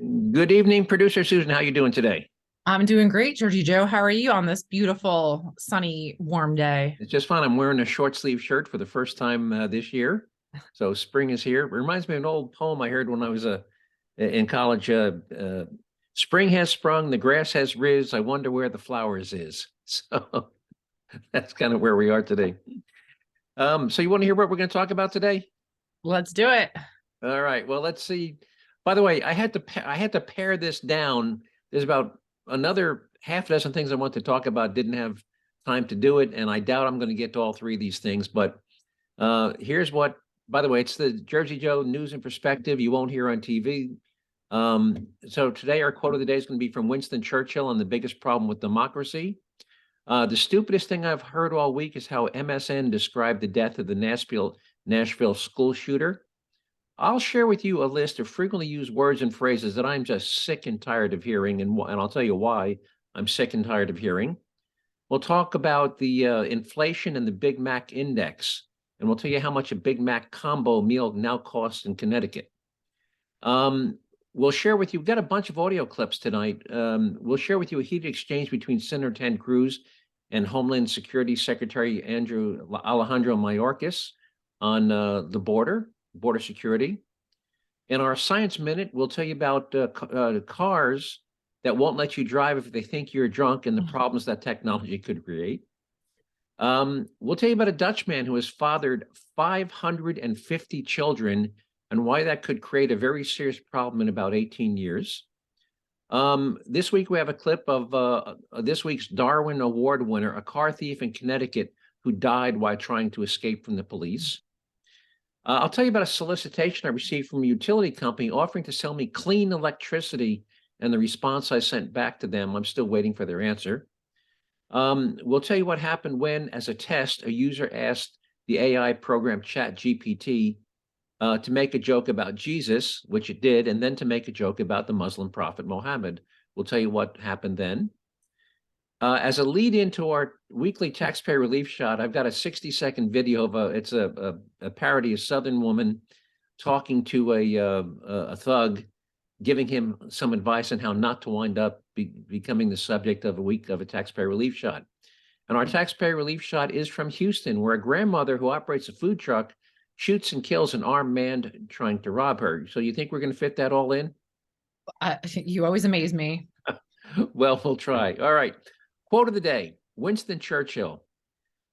Good evening, producer Susan. How you doing today? I'm doing great, Jerzee Joe. How are you on this beautiful, sunny, warm day? It's just fine. I'm wearing a short sleeve shirt for the first time this year. So spring is here. It reminds me of an old poem I heard when I was in college. Spring has sprung, the grass has riz. I wonder where the flowers is. So that's kind of where we are today. So you want to hear what we're going to talk about today? Let's do it. All right. Well, let's see. By the way, I had to pare this down. There's about another half dozen things I want to talk about. Didn't have time to do it, and I doubt I'm going to get to all three of these things. But here's what. By the way, it's the Jerzee Joe News and Perspective. You won't hear on TV. So today our quote of the day is going to be from Winston Churchill on the biggest problem with democracy. The stupidest thing I've heard all week is how MSN described the death of the Nashville school shooter. I'll share with you a list of frequently used words and phrases that I'm just sick and tired of hearing, and I'll tell you why I'm sick and tired of hearing. We'll talk about the inflation and the Big Mac index, and we'll tell you how much a Big Mac combo meal now costs in Connecticut. We'll share with you, we've got a bunch of audio clips tonight. We'll share with you a heated exchange between Senator Cruz and Homeland Security Secretary Alejandro Myorkas on the border security. In our Science Minute, we'll tell you about cars that won't let you drive if they think you're drunk and the problems that technology could create. We'll tell you about a Dutchman who has fathered 550 children and why that could create a very serious problem in about 18 years. This week, we have a clip of this week's Darwin Award winner, a car thief in Connecticut who died while trying to escape from the police. I'll tell you about a solicitation I received from a utility company offering to sell me clean electricity and the response I sent back to them. I'm still waiting for their answer. We'll tell you what happened when, as a test, a user asked the AI program ChatGPT to make a joke about Jesus, which it did, and then to make a joke about the Muslim prophet Muhammad. We'll tell you what happened then. As a lead into our weekly taxpayer relief shot, I've got a 60-second video of it's a parody of Southern woman talking to a thug, giving him some advice on how not to wind up becoming the subject of a taxpayer relief shot. And our taxpayer relief shot is from Houston, where a grandmother who operates a food truck shoots and kills an armed man trying to rob her. So you think we're going to fit that all in? You always amaze me. Well, we'll try. All right. Quote of the day, Winston Churchill.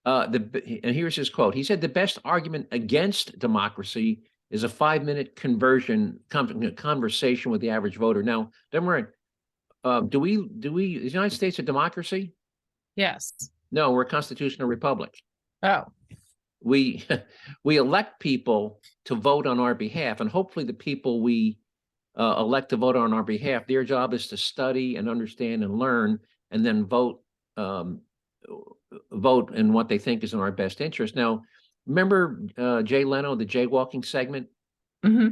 And here's his quote. He said, "The best argument against democracy is a 5-minute conversation with the average voter." Now, don't worry. Is the United States a democracy? Yes. No, we're a constitutional republic. Oh. We elect people to vote on our behalf, and hopefully the people we elect to vote on our behalf, their job is to study and understand and learn, and then vote in what they think is in our best interest. Now, remember Jay Leno, the jaywalking segment? Mm-hmm.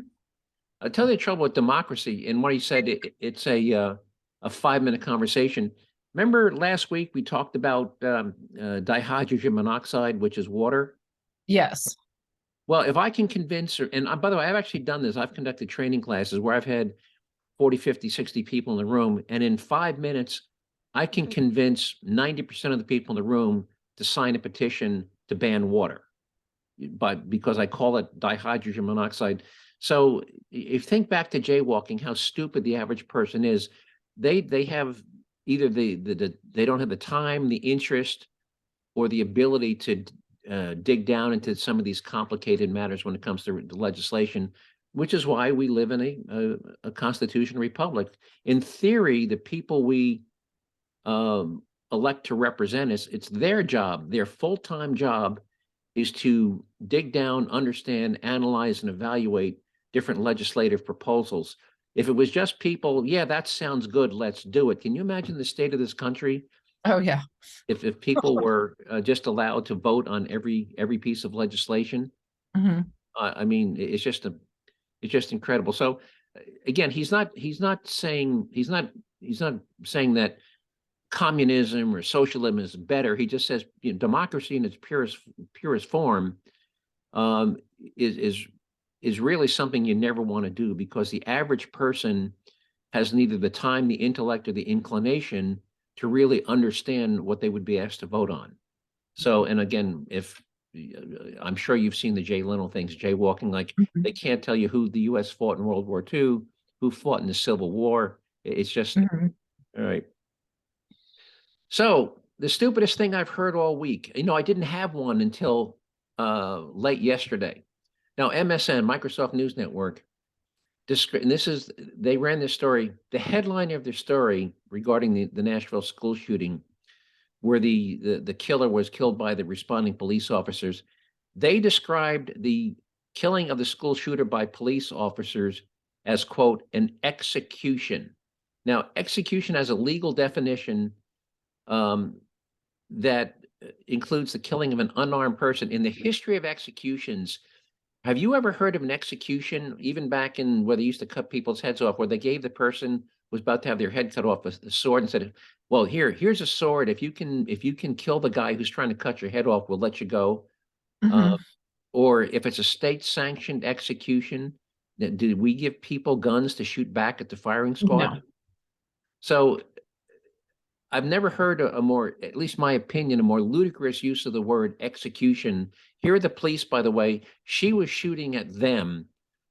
I'll tell you the trouble with democracy, and what he said, it's a 5-minute conversation. Remember last week we talked about dihydrogen monoxide, which is water? Yes. Well, if I can convince her, and by the way, I've actually done this. I've conducted training classes where I've had 40, 50, 60 people in the room, and in 5 minutes, I can convince 90% of the people in the room to sign a petition to ban water, but because I call it dihydrogen monoxide. So if you think back to jaywalking, how stupid the average person is, they have either they don't have the time, the interest, or the ability to dig down into some of these complicated matters when it comes to the legislation, which is why we live in a constitutional republic. In theory, the people we elect to represent us, it's their job, their full-time job is to dig down, understand, analyze, and evaluate different legislative proposals. If it was just people, yeah, that sounds good, let's do it. Can you imagine the state of this country? Oh, yeah. If people were just allowed to vote on every piece of legislation, Mm-hmm. I mean, it's just incredible. So again, he's not saying that communism or socialism is better. He just says, you know, democracy in its purest form is really something you never want to do, because the average person has neither the time, the intellect, or the inclination to really understand what they would be asked to vote on. So, and again, if I'm sure you've seen the Jay Leno things, jaywalking, like they can't tell you who the U.S. fought in World War II, who fought in the Civil War. It's just, all right. So the stupidest thing I've heard all week, I didn't have one until late yesterday. Now, MSN, Microsoft News Network, and they ran this story. The headline of their story regarding the Nashville school shooting, where the killer was killed by the responding police officers, they described the killing of the school shooter by police officers as, quote, an execution. Now, execution has a legal definition that includes the killing of an unarmed person. In the history of executions, have you ever heard of an execution, even back in where they used to cut people's heads off, where they gave the person who was about to have their head cut off a sword and said, well, here's a sword. If you can kill the guy who's trying to cut your head off, we'll let you go. Or if it's a state-sanctioned execution, did we give people guns to shoot back at the firing squad? No. So I've never heard a more, at least my opinion, a more ludicrous use of the word execution. Here are the police, by the way. She was shooting at them.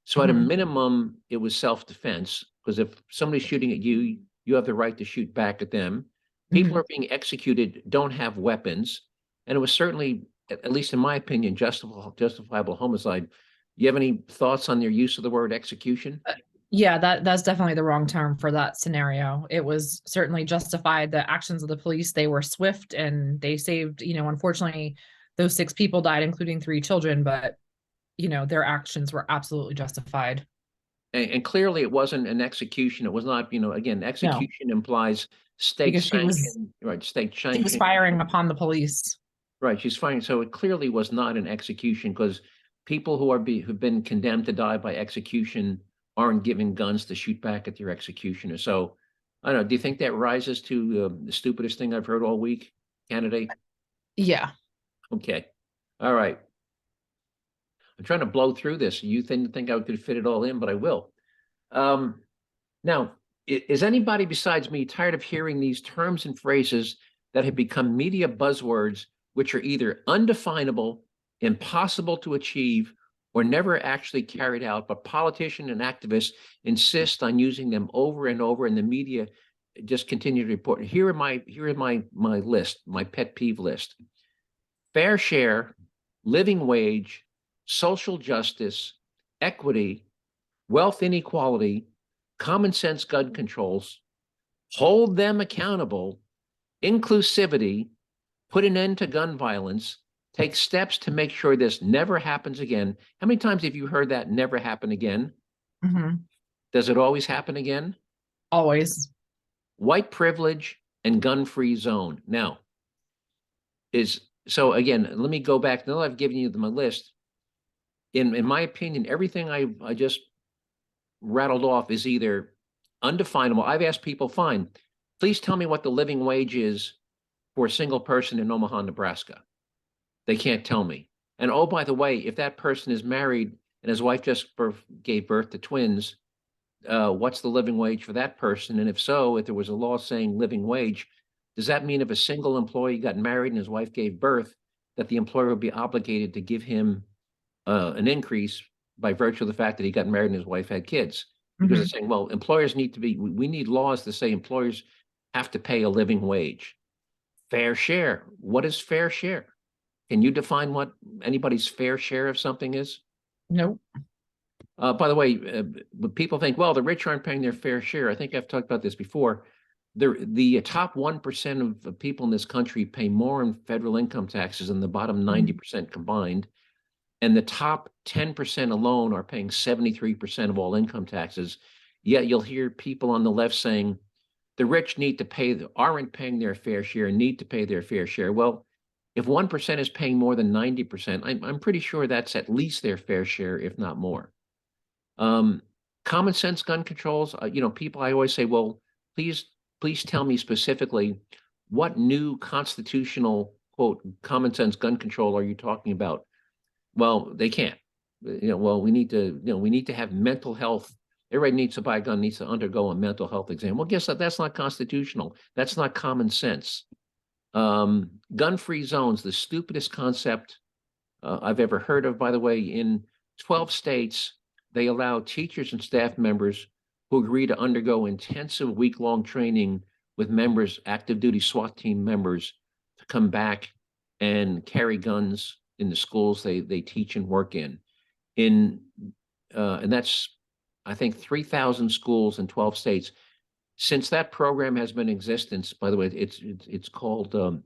So at a minimum, it was self-defense, because if somebody's shooting at you, you have the right to shoot back at them. People who are being executed don't have weapons. And it was certainly, at least in my opinion, justifiable homicide. You have any thoughts on their use of the word execution? Yeah, that's definitely the wrong term for that scenario. It was certainly justified. The actions of the police, they were swift and they saved, unfortunately, those 6 people died, including 3 children, but, their actions were absolutely justified. And clearly it wasn't an execution. It was not, again, execution implies state sanction, right? State sanction. She was firing upon the police. Right, she's firing. So it clearly was not an execution, because people who've been condemned to die by execution aren't given guns to shoot back at their executioner. So I don't know. Do you think that rises to the stupidest thing I've heard all week, candidate? Yeah. Okay. All right. I'm trying to blow through this. You think I could fit it all in, but I will. Now, is anybody besides me tired of hearing these terms and phrases that have become media buzzwords, which are either undefinable, impossible to achieve, or never actually carried out, but politicians and activists insist on using them over and over, and the media just continue to report? Here is my list, my pet peeve list: fair share, living wage, social justice, equity, wealth inequality, common sense gun controls, hold them accountable, inclusivity, put an end to gun violence, take steps to make sure this never happens again. How many times have you heard that never happen again? Does it always happen again? Always. White privilege and gun-free zone. Now, so again, let me go back. Now that I've given you my list, in my opinion, everything I just rattled off is either undefinable. I've asked people, fine, please tell me what the living wage is for a single person in Omaha, Nebraska. They can't tell me. And oh, by the way, if that person is married and his wife just gave birth to twins, what's the living wage for that person? And if so, if there was a law saying living wage, does that mean if a single employee got married and his wife gave birth, that the employer would be obligated to give him an increase by virtue of the fact that he got married and his wife had kids? Because they're saying, well, employers need to be, we need laws to say employers have to pay a living wage. Fair share. What is fair share? Can you define what anybody's fair share of something is? Nope. By the way, when people think, well, the rich aren't paying their fair share, I think I've talked about this before. The top 1% of people in this country pay more in federal income taxes than the bottom 90% combined. And the top 10% alone are paying 73% of all income taxes. Yet you'll hear people on the left saying the rich aren't paying their fair share, need to pay their fair share. Well, if 1% is paying more than 90%, I'm pretty sure that's at least their fair share, if not more. Common sense gun controls, people, I always say, well, please tell me specifically what new constitutional, quote, common sense gun control are you talking about? Well, they can't. Well, we need to have mental health everybody needs to buy a gun, needs to undergo a mental health exam. Well, guess that that's not constitutional. That's not common sense. Gun-free zones, the stupidest concept I've ever heard of, by the way. In 12 states, they allow teachers and staff members who agree to undergo intensive week-long training with members, active duty SWAT team members, to come back and carry guns in the schools they teach and work in. And that's, I think, 3,000 schools in 12 states. Since that program has been in existence, by the way, it's called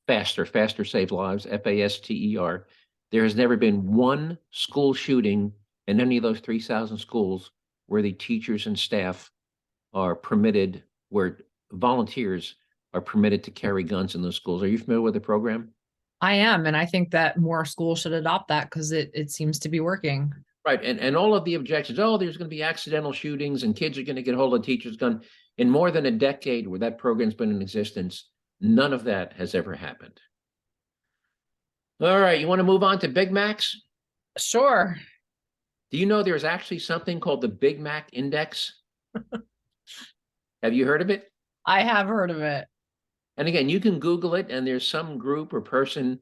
Faster Save Lives, FASTER. There has never been one school shooting in any of those 3,000 schools where the teachers and staff are permitted, where volunteers are permitted to carry guns in those schools. Are you familiar with the program? I am, and I think that more schools should adopt that because it seems to be working. Right, and all of the objections, oh, there's going to be accidental shootings and kids are going to get hold of a teacher's gun. In more than a decade where that program's been in existence, none of that has ever happened. All right, you want to move on to Big Macs? Sure. Do you know there's actually something called the Big Mac Index? Have you heard of it? I have heard of it. And again, you can Google it, and there's some group or person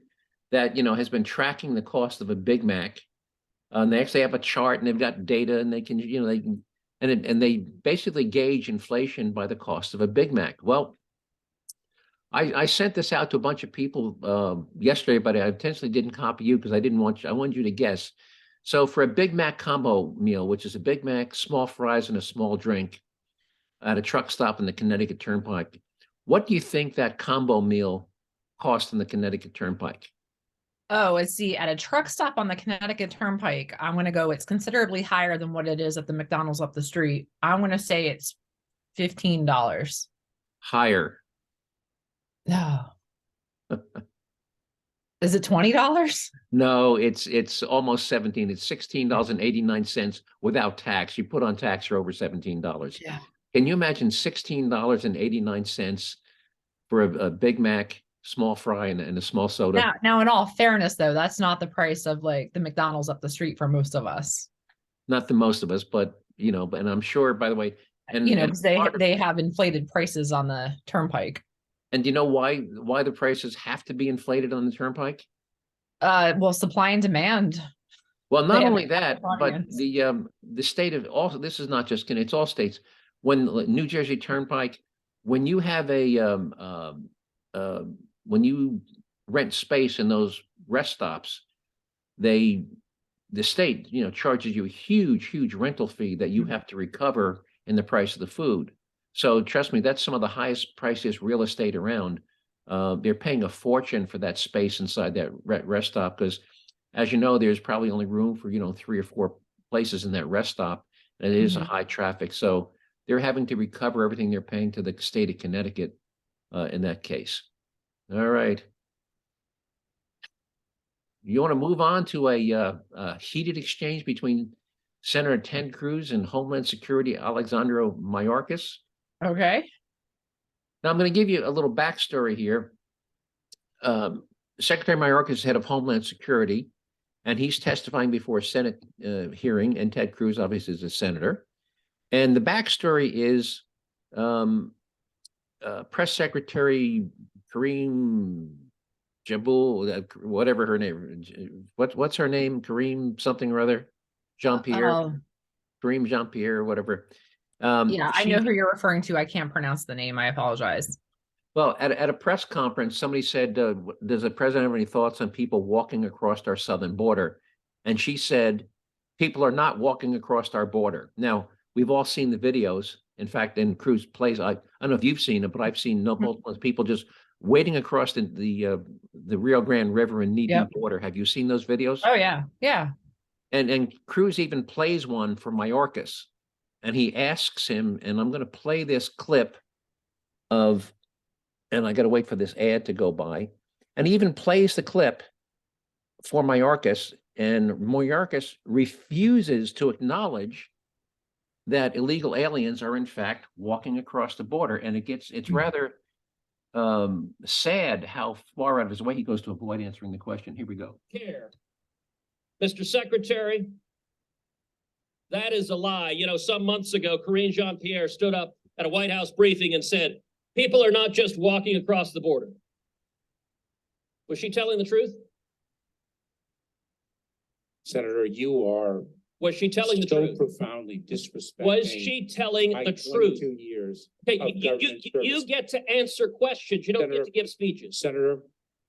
that, has been tracking the cost of a Big Mac. And they actually have a chart, and they've got data, and they can, and they basically gauge inflation by the cost of a Big Mac. Well, I sent this out to a bunch of people yesterday, but I intentionally didn't copy you because I wanted you to guess. So for a Big Mac combo meal, which is a Big Mac, small fries, and a small drink at a truck stop in the Connecticut Turnpike, what do you think that combo meal cost in the Connecticut Turnpike? Oh, let's see. At a truck stop on the Connecticut Turnpike, I'm going to go, it's considerably higher than what it is at the McDonald's up the street. I'm going to say it's $15. Higher. No. Is it $20? No, it's almost 17. It's $16.89 without tax. You put on tax for over $17. Yeah. Can you imagine $16.89 for a Big Mac, small fry, and a small soda? Now, in all fairness, though, that's not the price of like the McDonald's up the street for most of us. Not the most of us, but and I'm sure, by the way, and because they have inflated prices on the Turnpike. And do you know why the prices have to be inflated on the Turnpike? Well, supply and demand. Well, not only that, but the state of, also, this is not just, it's all states. When New Jersey Turnpike, when you have when you rent space in those rest stops, the state, charges you a huge rental fee that you have to recover in the price of the food. So trust me, that's some of the highest priciest real estate around. They're paying a fortune for that space inside that rest stop because, as you know, there's probably only room for 3 or 4 places in that rest stop, and it is a high traffic. So they're having to recover everything they're paying to the state of Connecticut in that case. All right. You want to move on to a heated exchange between Senator Ted Cruz and Homeland Security Alejandro Myorkas? Okay. Now, I'm going to give you a little backstory here. Secretary Myorkas is head of Homeland Security, and he's testifying before a Senate hearing, and Ted Cruz obviously is a senator. And the backstory is Press Secretary Kareem Jabul, whatever her name, what's her name? Kareem something or other? Jean-Pierre? Kareem Jean-Pierre, whatever. Yeah, I know who you're referring to. I can't pronounce the name. I apologize. Well, at a press conference, somebody said, does the president have any thoughts on people walking across our southern border? And she said, people are not walking across our border. Now, we've all seen the videos. In fact, in Cruz plays, I don't know if you've seen it, but I've seen multiple people just wading across the Rio Grande River and knee-deep water. Have you seen those videos? Oh, yeah. Yeah. And Cruz even plays one for Myorkas. And he asks him, and I'm going to play this clip of, and I got to wait for this ad to go by. And he even plays the clip for Myorkas, and Myorkas refuses to acknowledge that illegal aliens are in fact walking across the border. And it's rather sad how far out of his way he goes to avoid answering the question. Here we go. Care. Mr. Secretary, That is a lie. You know, some months ago, Karine Jean-Pierre stood up at a White House briefing and said, people are not just walking across the border. Was she telling the truth? Senator, you are Was she telling the so truth? profoundly disrespecting. Was she telling my the truth? 22 years Okay, of government you service. get to answer questions. You don't Senator- get to give speeches. Senator,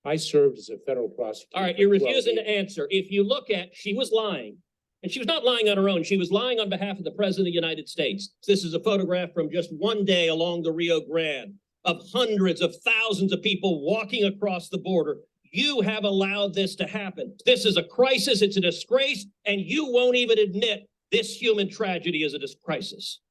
I served as a federal prosecutor. All right, for you're 12 refusing to years. answer. If you look at, she was lying. And she was not lying on her own. She was lying on behalf of the President of the United States. This is a photograph from just one day along the Rio Grande of hundreds of thousands of people walking across the border. You have allowed this to happen. This is a crisis. It's a disgrace. And you won't even admit this human tragedy is a crisis.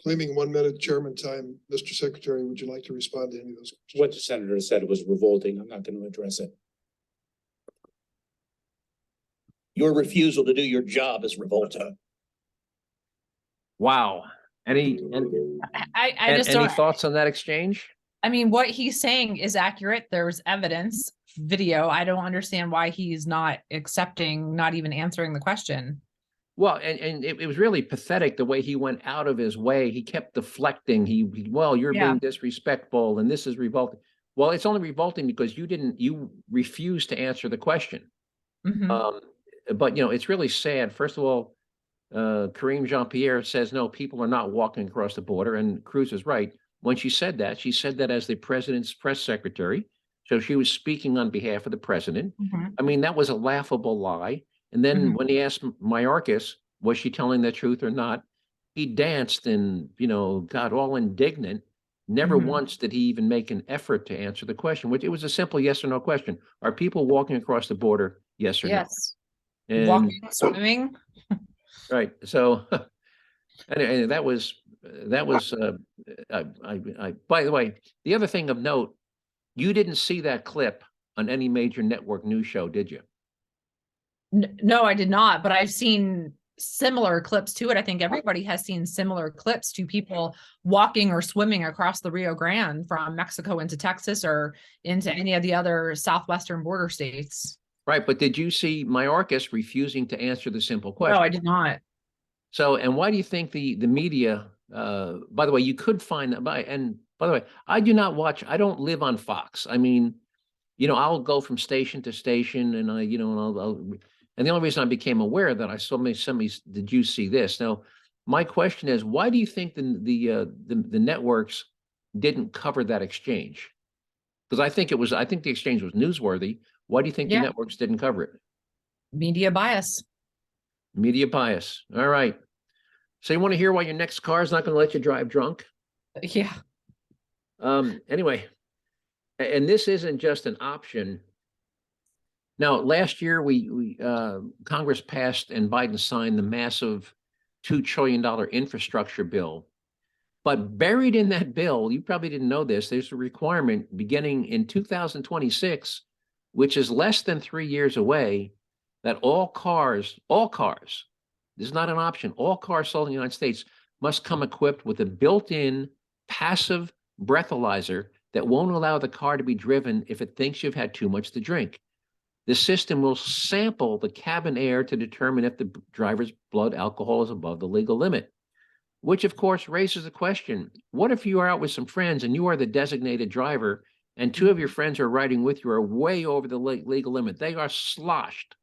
Claiming 1 minute chairman time, Mr. Secretary, would you like to respond to any of those questions? What the senator said was revolting. I'm not going to address it. Your refusal to do your job is revolting. Wow. Any I just any don't. thoughts on that exchange? I mean, what he's saying is accurate. There's evidence, video. I don't understand why he's not accepting, not even answering the question. Well, and it was really pathetic the way he went out of his way. He kept deflecting. Well, you're Yeah. being disrespectful and this is revolting. Well, it's only revolting because you refused to answer the question. Mhm. But, you know, it's really sad. First of all, Karine Jean-Pierre says, no, people are not walking across the border. And Cruz is right. When she said that as the president's press secretary. So she was speaking on behalf of the president. Mhm. I mean, that was a laughable lie. And then Mhm. when he asked Myorkas, was she telling the truth or not? He danced and, you know, got all indignant. Never Mhm. once did he even make an effort to answer the question, which it was a simple yes or no question. Are people walking across the border? Yes or Yes. no? And Walking, swimming. right. So and that was by the way, the other thing of note, you didn't see that clip on any major network news show, did you? No, I did not, but I've seen similar clips to it. I think everybody has seen similar clips to people walking or swimming across the Rio Grande from Mexico into Texas or into any of the other southwestern border states. Right. But did you see Myorkas refusing to answer the simple question? No, I did not. So, and why do you think the media, by the way, you could find that by the way, I don't live on Fox. I mean, you know, I'll go from station to station and and the only reason I became aware that I saw somebody, did you see this? Now, my question is, why do you think the networks didn't cover that exchange? Because I think the exchange was newsworthy. Why do you think the Yeah. networks didn't cover it? Media bias. Media bias. All right. So you want to hear why your next car is not going to let you drive drunk? Yeah. Anyway, and this isn't just an option. Now, last year we Congress passed and Biden signed the massive $2 trillion infrastructure bill. But buried in that bill, you probably didn't know this, there's a requirement beginning in 2026, which is less than 3 years away, that all cars, this is not an option, all cars sold in the United States must come equipped with a built-in passive breathalyzer that won't allow the car to be driven if it thinks you've had too much to drink. The system will sample the cabin air to determine if the driver's blood alcohol is above the legal limit, which of course raises the question, what if you are out with some friends and you are the designated driver and two of your friends are riding with you are way over the legal limit? They are sloshed.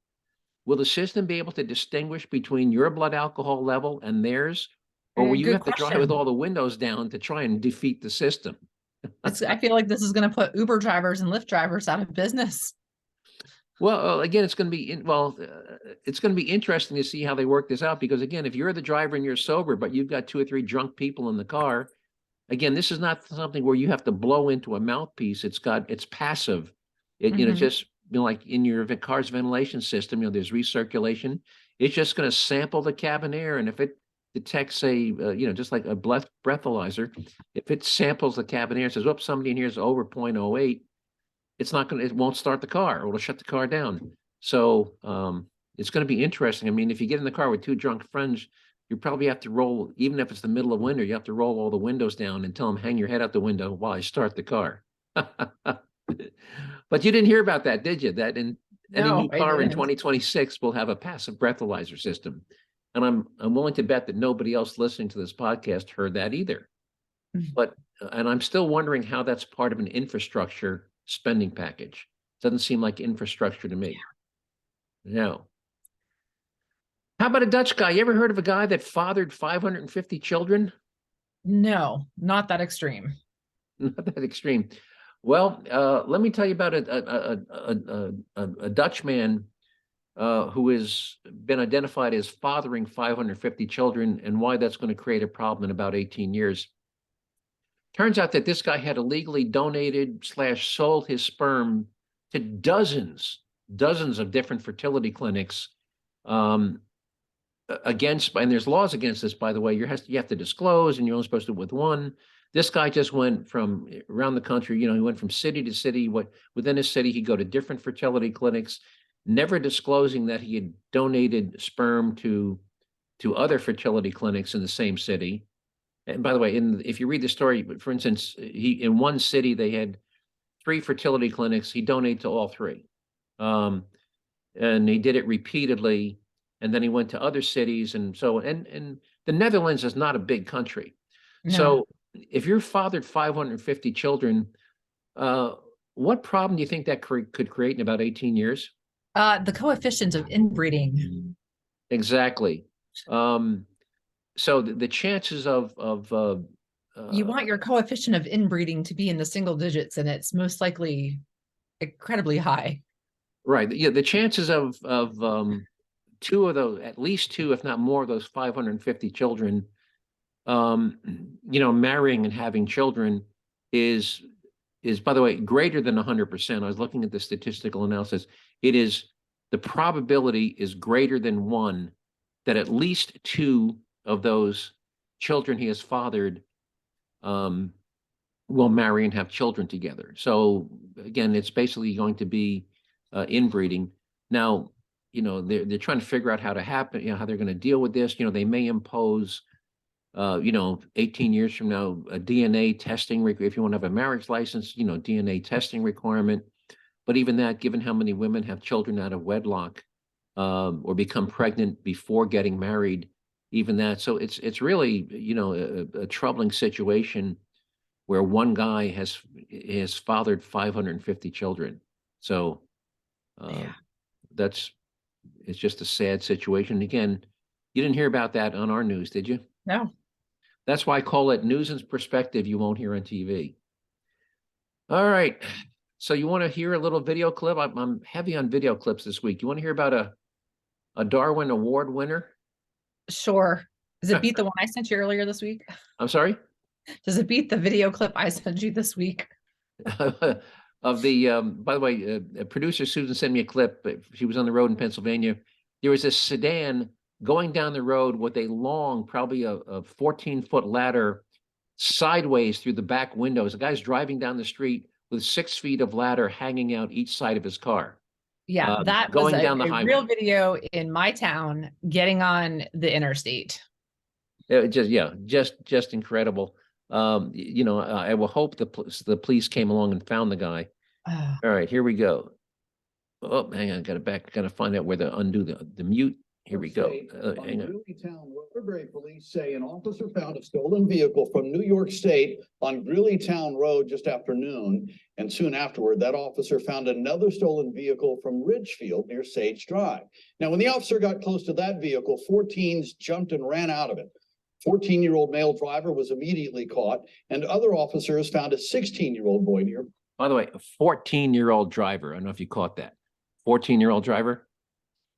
Will the system be able to distinguish between your blood alcohol level and theirs? Or will you Good have to drive question. with all the windows down to try and defeat the system? I feel like this is going to put Uber drivers and Lyft drivers out of business. Well, again, it's going to be it's going to be interesting to see how they work this out, because again, if you're the driver and you're sober, but you've got 2 or 3 drunk people in the car, again, this is not something where you have to blow into a mouthpiece. It's passive. Mhm. Just like in your car's ventilation system, there's recirculation. It's just going to sample the cabin air, and if it detects just like a breathalyzer, if it samples the cabin air and says, "Oh, somebody in here is over 0.08," it won't start the car, or it'll shut the car down. So it's going to be interesting. I mean, if you get in the car with 2 drunk friends, you probably have to roll, even if it's the middle of winter, you have to roll all the windows down and tell them, hang your head out the window while I start the car. But you didn't hear about that, did you? That in Any No, new I car in didn't. 2026 will have a passive breathalyzer system. And I'm willing to bet that nobody else listening to this podcast heard that either. But, and I'm still wondering how that's part of an infrastructure spending package. Doesn't seem like infrastructure to me. No. How about a Dutch guy? You ever heard of a guy that fathered 550 children? No, not that extreme. Not that extreme. Well, let me tell you about a Dutch man who has been identified as fathering 550 children and why that's going to create a problem in about 18 years. Turns out that this guy had illegally donated / sold his sperm to dozens of different fertility clinics against, and there's laws against this, by the way. You have to disclose, and you're only supposed to do it with one. This guy just went from around the country, he went from city to city. Within a city, he'd go to different fertility clinics, never disclosing that he had donated sperm to other fertility clinics in the same city. And by the way, if you read the story, for instance, in one city they had 3 fertility clinics. He donated to all 3, and he did it repeatedly. And then he went to other cities, and the Netherlands is not a big country. No. So if you're fathered 550 children, what problem do you think that could create in about 18 years? The coefficient of inbreeding. Exactly. So the chances of You want your coefficient of inbreeding to be in the single digits, and it's most likely incredibly high. right. Yeah, the chances of 2 of those, at least 2, if not more, of those 550 children, marrying and having children is, by the way, greater than 100%. I was looking at the statistical analysis. The probability is greater than 1 that at least 2 of those children he has fathered will marry and have children together. So again, it's basically going to be inbreeding. Now, they're trying to figure out how they're going to deal with this. They may impose 18 years from now, a DNA testing, if you want to have a marriage license, DNA testing requirement. But even that, given how many women have children out of wedlock or become pregnant before getting married, even that. So it's really, a troubling situation where one guy has fathered 550 children. So it's just a sad situation. Again, you didn't hear about that on our news, did you? No. That's why I call it news and perspective you won't hear on TV. All right. So you want to hear a little video clip? I'm heavy on video clips this week. You want to hear about a Darwin Award winner? Sure. Does it beat the one I sent you earlier this week? I'm sorry? Does it beat the video clip I sent you this week? Of the, by the way, producer Susan sent me a clip. She was on the road in Pennsylvania. There was a sedan going down the road with a long, probably a 14-foot ladder sideways through the back windows. The guy's driving down the street with 6 feet of ladder hanging out each side of his car. Yeah, that was going down the a highway. real video in my town getting on the interstate. Just incredible. I will hope the police came along and found the guy. All right, here we go. Oh, hang on, gotta find out where to undo the mute. Here we go. Hang on. Woodbury police say an officer found a stolen vehicle from New York State on Greeleytown Road just after noon. And soon afterward, that officer found another stolen vehicle from Ridgefield near Sage Drive. Now, when the officer got close to that vehicle, 4 teens jumped and ran out of it. 14-year-old male driver was immediately caught, and other officers found a 16-year-old boy near. By the way, a 14-year-old driver. I don't know if you caught that. 14-year-old driver.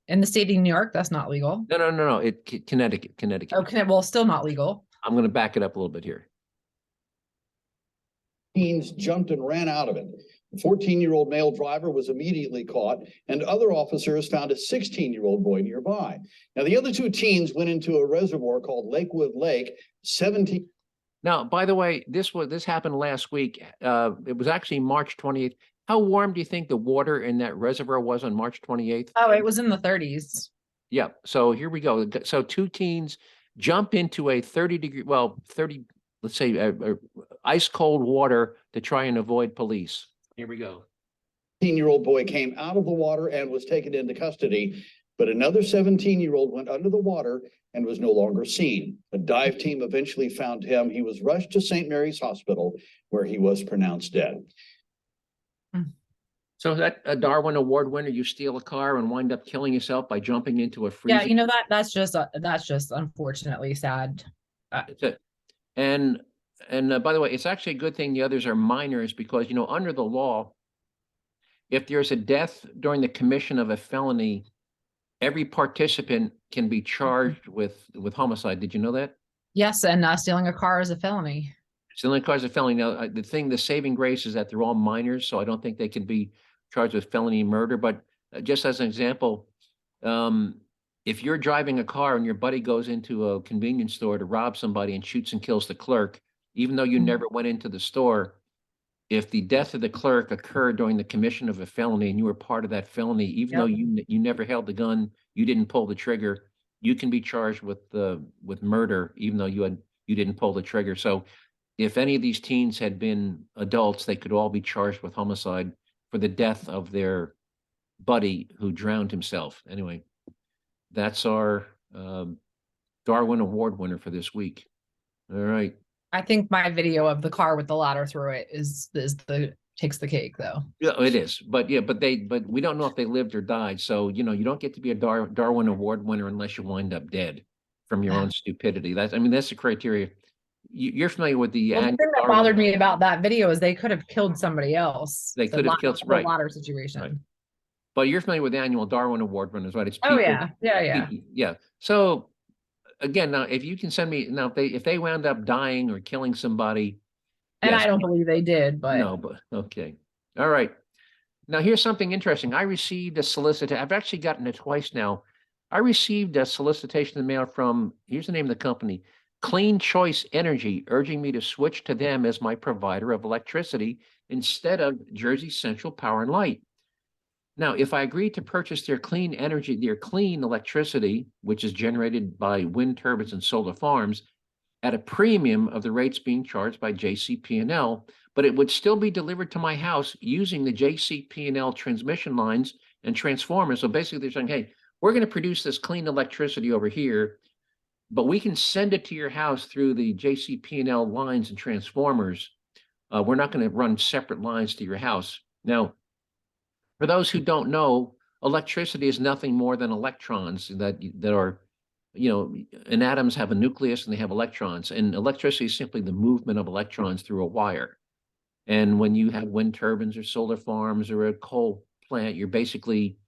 In the state of New York, that's not legal. No. Connecticut. Okay, well, still not legal. I'm going to back it up a little bit here. Teens jumped and ran out of it. The 14-year-old male driver was immediately caught, and other officers found a 16-year-old boy nearby. Now, the other 2 teens went into a reservoir called Lakewood Lake. 17. Now, by the way, this happened last week. It was actually March 28th. How warm do you think the water in that reservoir was on March 28th? Oh, it was in the 30s. Yeah. So here we go. So 2 teens jump into a 30, let's say ice cold water to try and avoid police. Here we go. 18-year-old boy came out of the water and was taken into custody, but another 17-year-old went under the water and was no longer seen. A dive team eventually found him. He was rushed to St. Mary's Hospital, where he was pronounced dead. So is that a Darwin Award winner? You steal a car and wind up killing yourself by jumping into a freezer? Yeah, you know, that's just unfortunately sad. That's it. And by the way, it's actually a good thing the others are minors because, you know, under the law, if there's a death during the commission of a felony, every participant can be charged with homicide. Did you know that? Yes, and stealing a car is a felony. Stealing a car is a felony. Now, the saving grace is that they're all minors, so I don't think they can be charged with felony murder. But just as an example, if you're driving a car and your buddy goes into a convenience store to rob somebody and shoots and kills the clerk, even though you never went into the store, if the death of the clerk occurred during the commission of a felony and you were part of that felony, even though you never held the gun, you didn't pull the trigger, you can be charged with murder, even though you didn't pull the trigger. So if any of these teens had been adults, they could all be charged with homicide for the death of their buddy who drowned himself. Anyway, that's our Darwin Award winner for this week. All right. I think my video of the car with the ladder through it takes the cake though. Yeah, it is. But yeah, but we don't know if they lived or died. So, you know, you don't get to be a Darwin Award winner unless you wind up dead from your own stupidity. That's the criteria. You're familiar with the. Well, the thing that bothered me about that video is they could have killed somebody else. They could have killed, right. The ladder situation. Right. But you're familiar with the annual Darwin Award winners, right? It's people, yeah. So again, now if you can send me now, if they wound up dying or killing somebody, and yes, I don't believe they did, but no, but okay, all right. Now here's something interesting. I received a solicitation. I've actually gotten it twice now. I received a solicitation in the mail from, here's the name of the company, Clean Choice Energy, urging me to switch to them as my provider of electricity instead of Jersey Central Power and Light. Now, if I agree to purchase their clean energy, their clean electricity, which is generated by wind turbines and solar farms, at a premium of the rates being charged by JCP&L, but it would still be delivered to my house using the JCP&L transmission lines and transformers. So basically they're saying, hey, we're going to produce this clean electricity over here, but we can send it to your house through the JCP&L lines and transformers. We're not going to run separate lines to your house. Now, for those who don't know, electricity is nothing more than electrons that are, you know, and atoms have a nucleus and they have electrons, and electricity is simply the movement of electrons through a wire. And when you have wind turbines or solar farms or a coal plant, you're basically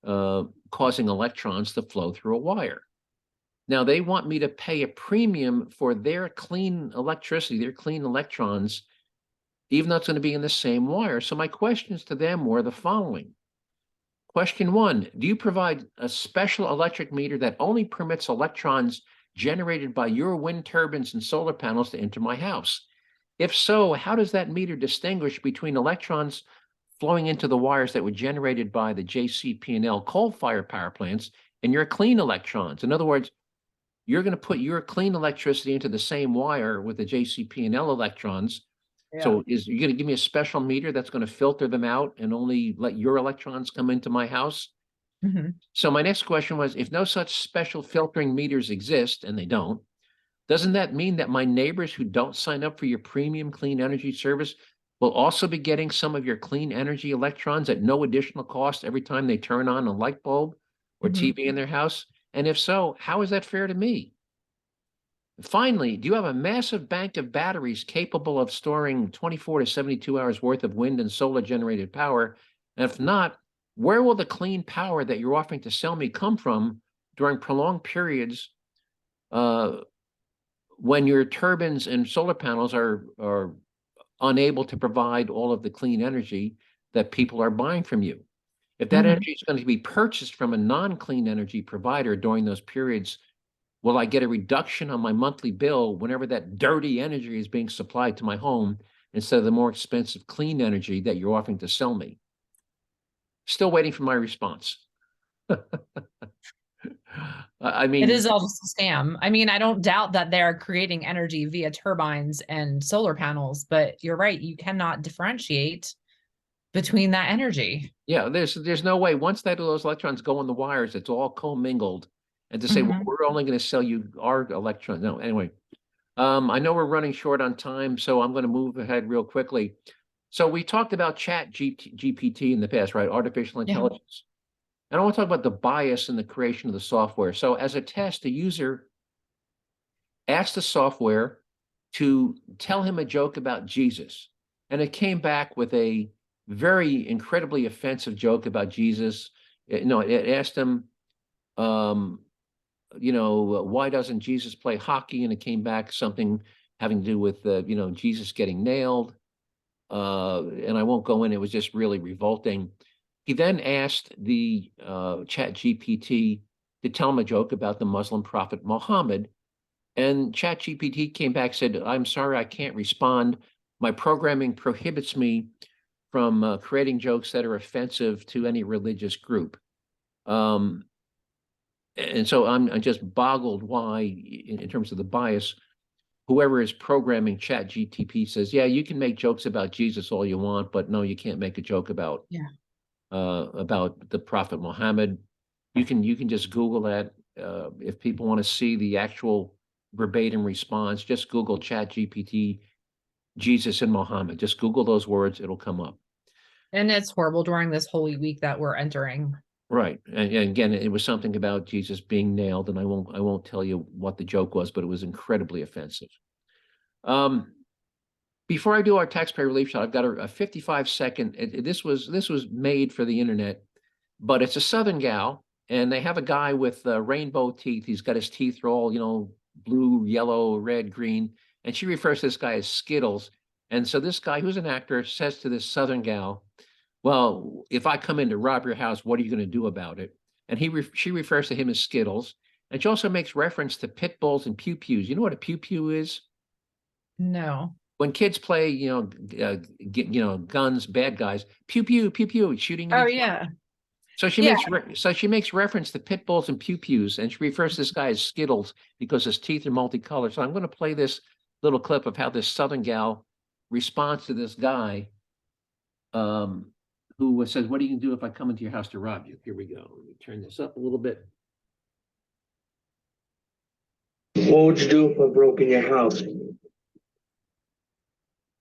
causing electrons to flow through a wire. Now, they want me to pay a premium for their clean electricity, their clean electrons, even though it's going to be in the same wire. So my questions to them were the following. Question one, do you provide a special electric meter that only permits electrons generated by your wind turbines and solar panels to enter my house? If so, how does that meter distinguish between electrons flowing into the wires that were generated by the JCP&L coal-fired power plants and your clean electrons? In other words, you're going to put your clean electricity into the same wire with the JCP&L electrons. Yeah. So you're going to give me a special meter that's going to filter them out and only let your electrons come into my house? Mm-hmm. So my next question was, if no such special filtering meters exist, and they don't, doesn't that mean that my neighbors who don't sign up for your premium clean energy service will also be getting some of your clean energy electrons at no additional cost every time they turn on a light bulb or TV in their house? And if so, how is that fair to me? Finally, do you have a massive bank of batteries capable of storing 24 to 72 hours worth of wind and solar generated power? And if not, where will the clean power that you're offering to sell me come from during prolonged periods when your turbines and solar panels are unable to provide all of the clean energy that people are buying from you? If that energy is going to be purchased from a non-clean energy provider during those periods, will I get a reduction on my monthly bill whenever that dirty energy is being supplied to my home instead of the more expensive clean energy that you're offering to sell me? Still waiting for my response. I mean, it is all just a scam. I mean, I don't doubt that they're creating energy via turbines and solar panels, but you're right. You cannot differentiate between that energy. Yeah, there's no way. Once those electrons go on the wires, it's all commingled. And to say, well, Mhm. we're only going to sell you our electrons. No, anyway. I know we're running short on time, so I'm going to move ahead real quickly. So we talked about GPT in the past, right? Artificial Yeah. intelligence. And I want to talk about the bias in the creation of the software. So as a test, the user asked the software to tell him a joke about Jesus. And it came back with a very incredibly offensive joke about Jesus. It asked him, why doesn't Jesus play hockey? And it came back something having to do with, Jesus getting nailed. And I won't go in. It was just really revolting. He then asked the Chat GPT to tell him a joke about the Muslim prophet Muhammad. And Chat GPT came back, said, I'm sorry, I can't respond. My programming prohibits me from creating jokes that are offensive to any religious group. And so I'm just boggled why, in terms of the bias, whoever is programming Chat GTP says, yeah, you can make jokes about Jesus all you want, but no, you can't make a joke about the Prophet Muhammad. You can just Google that. If people want to see the actual verbatim response, just Google Chat GPT, Jesus and Muhammad. Just Google those words, it'll come up. And it's horrible during this Holy Week that we're entering. Right. And again, it was something about Jesus being nailed, and I won't tell you what the joke was, but it was incredibly offensive. Before I do our taxpayer relief shot, I've got a 55-second. This was made for the internet, but it's a Southern gal, and they have a guy with rainbow teeth. He's got his teeth are all, blue, yellow, red, green, and she refers to this guy as Skittles. And so this guy, who's an actor, says to this Southern gal, well, if I come in to rob your house, what are you going to do about it? And she refers to him as Skittles. And she also makes reference to pit bulls and pew-pews. You know what a pew-pew is? No. When kids play, guns, bad guys, pew-pew, pew-pew, shooting. Oh, yeah. So she makes reference to pit bulls and pew-pews, and she refers to this guy as Skittles because his teeth are multicolored. So I'm going to play this little clip of how this Southern gal responds to this guy, who says, what are you going to do if I come into your house to rob you? Here we go. Let me turn this up a little bit. What would you do if I broke in your house?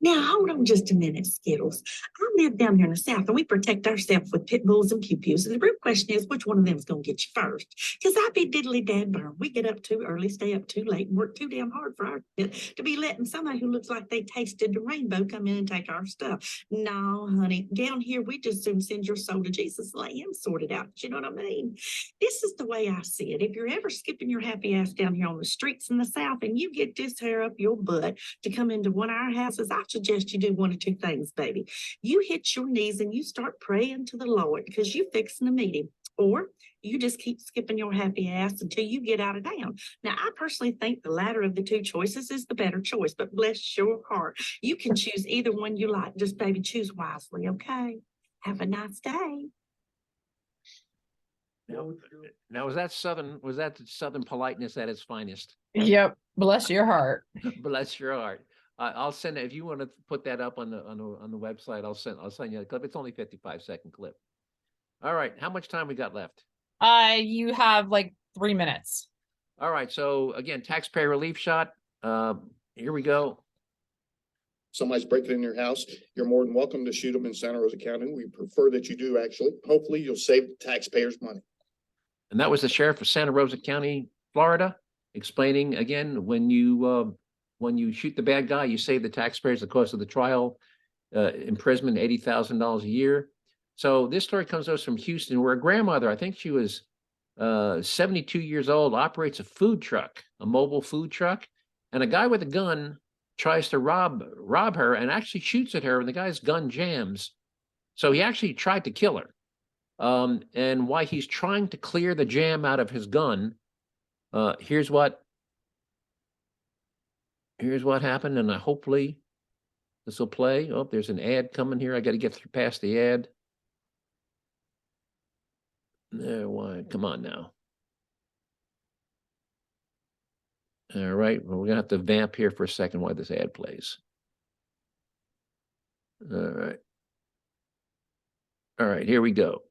Now, hold on just a minute, Skittles. I live down here in the South, and we protect ourselves with pit bulls and pew-pews. And the real question is, which one of them is going to get you first? Because I be diddly dad burn. We get up too early, stay up too late, and work too damn hard for our to be letting somebody who looks like they tasted the rainbow come in and take our stuff. No, honey, down here, we just soon send your soul to Jesus and let him sort it out. You know what I mean? This is the way I see it. If you're ever skipping your happy ass down here on the streets in the South and you get this hair up your butt to come into one of our houses, I suggest you do one of two things, baby. You hit your knees and you start praying to the Lord because you're fixing to meet him. Or you just keep skipping your happy ass until you get out of town. Now, I personally think the latter of the two choices is the better choice, but bless your heart. You can choose either one you like. Just, baby, choose wisely, okay? Have a nice day. Now, was that Southern politeness at its finest? Yep. Bless your heart. Bless your heart. I'll send it if you want to put that up on the website. I'll send you a clip. It's only 55-second clip. All right, how much time we got left? You have like 3 minutes. All right, so again, taxpayer relief shot. Here we go. Somebody's breaking in your house, you're more than welcome to shoot them in Santa Rosa County. We prefer that you do, actually. Hopefully, you'll save the taxpayers money. And that was the sheriff of Santa Rosa County, Florida, explaining again, when you shoot the bad guy, you save the taxpayers the cost of the trial, imprisonment, $80,000 a year. So this story comes to us from Houston, where a grandmother, I think she was 72 years old, operates a food truck, a mobile food truck, and a guy with a gun tries to rob her and actually shoots at her, and the guy's gun jams. So he actually tried to kill her. And while he's trying to clear the jam out of his gun, here's what happened, and hopefully this will play. Oh, there's an ad coming here. I got to get past the ad. Why? Come on now. All right. Well, we're gonna have to vamp here for a second while this ad plays. All right. All right, here we go.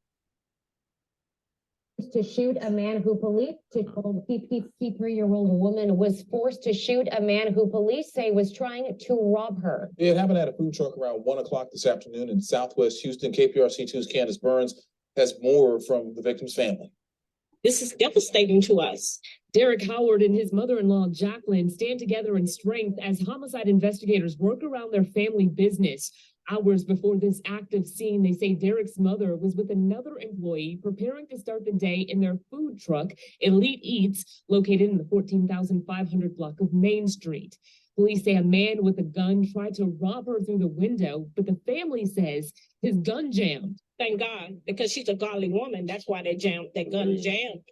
To shoot a man who police to 53-year-old woman was forced to shoot a man who police say was trying to rob her. It happened at a food truck around 1 o'clock this afternoon in Southwest Houston. KPRC2's Candace Burns has more from the victim's family. This is devastating to us. Derek Howard and his mother-in-law, Jacqueline, stand together in strength as homicide investigators work around their family business. Hours before this active scene, they say Derek's mother was with another employee preparing to start the day in their food truck, Elite Eats, located in the 14,500 block of Main Street. Police say a man with a gun tried to rob her through the window, but the family says his gun jammed. Thank God, because she's a godly woman. That's why that gun jammed.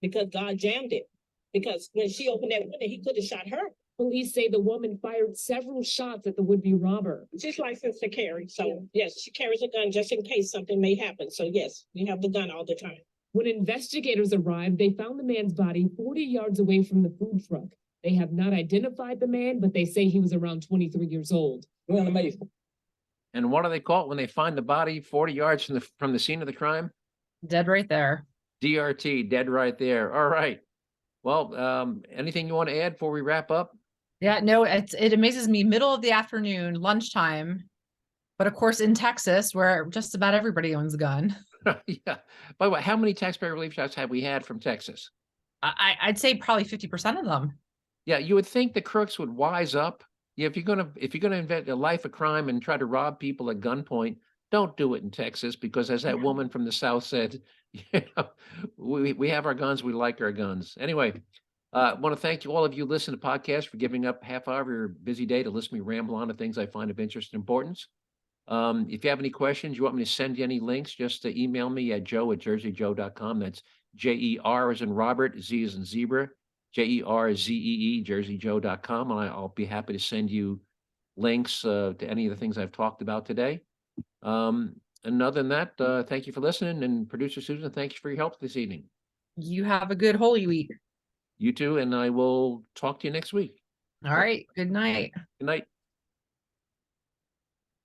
Because God jammed it. Because when she opened that window, he could have shot her. Police say the woman fired several shots at the would-be robber. She's licensed to carry. So yes, she carries a gun just in case something may happen. So yes, we have the gun all the time. When investigators arrived, they found the man's body 40 yards away from the food truck. They have not identified the man, but they say he was around 23 years old. Well, amazing. And what do they call it when they find the body 40 yards from the scene of the crime? Dead right there. DRT, dead right there. All right. Well, anything you want to add before we wrap up? Yeah, no, it amazes me. Middle of the afternoon, lunchtime. But of course, in Texas, where just about everybody owns a gun. Yeah. By the way, how many taxpayer relief shots have we had from Texas? I'd say probably 50% of them. Yeah, you would think the crooks would wise up. Yeah, if you're gonna invent a life of crime and try to rob people at gunpoint, don't do it in Texas, because as that woman from the South said, you know, we have our guns, we like our guns. Anyway, I want to thank you, all of you listen to podcasts, for giving up half hour of your busy day to listen to me ramble on to things I find of interest and importance. If you have any questions, you want me to send you any links, just to email me at joe@jerzee.com. That's JER as in Robert, Z as in zebra, JERZEE, jerseyjoe.com. And I'll be happy to send you links to any of the things I've talked about today. And other than that, thank you for listening. And producer Susan, thank you for your help this evening. You have a good Holy Week. You too, and I will talk to you next week. All right. Good night. Good night.